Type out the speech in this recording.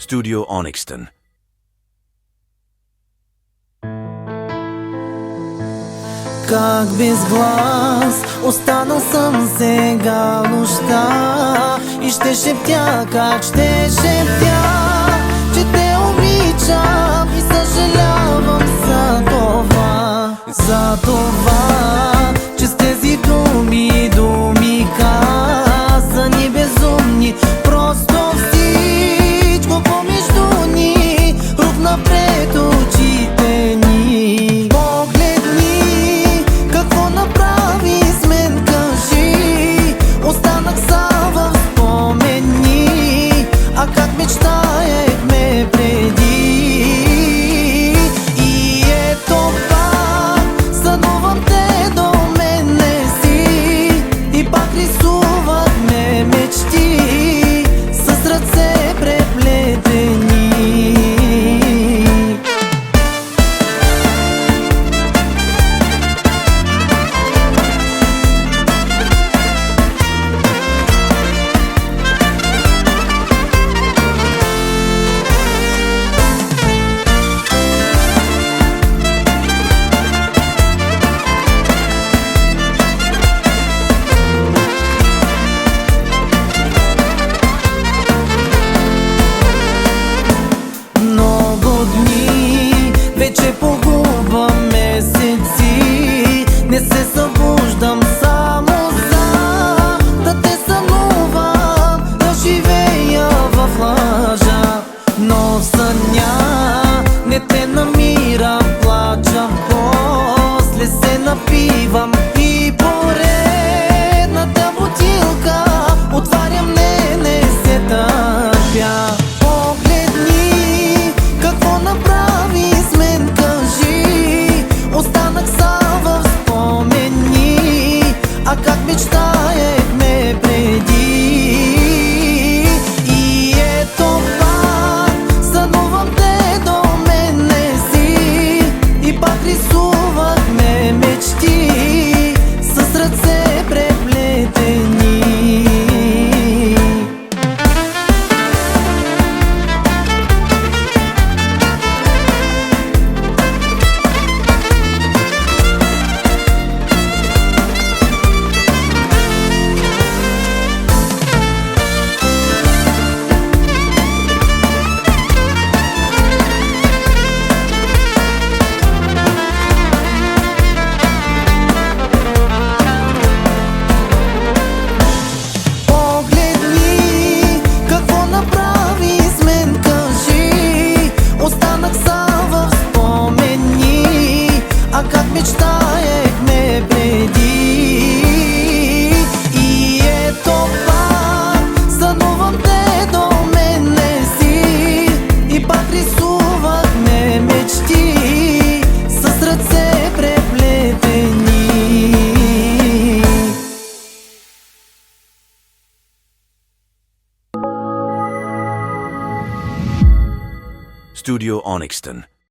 Studio Onyxton. Как без глас останал съм сега нощта и ще шептя, как ще шептя, че те обичам и съжалявам за това, че с тези думи казани безумни, просто всичко помежду ни рух напред очите ни. Погледни какво направи с мен, кажи, останах сам в спомени, а как мечтаехме преди. И ето пак сънувам те, до мен не си, и пак рисувахме мечти с ръце преплетени. Вече погуба месеци, не се събуждам само да те сънувам, да живея в лъжа. Но в съня не те намирам, плача, после се напивам и поредната бутилка отварям, не се търпя. Погледни какво направи с мен, кажи, останах сам в спомени, а как мечтаехме преди. И ето пак сънувам те, до мен не си, и пак рисувахме мечти с ръце преплетени. Мечтаехме преди. И ето пак сънувам те, до мен не си, и пак рисувахме мечти с ръце преплетени. Studio Onyxton.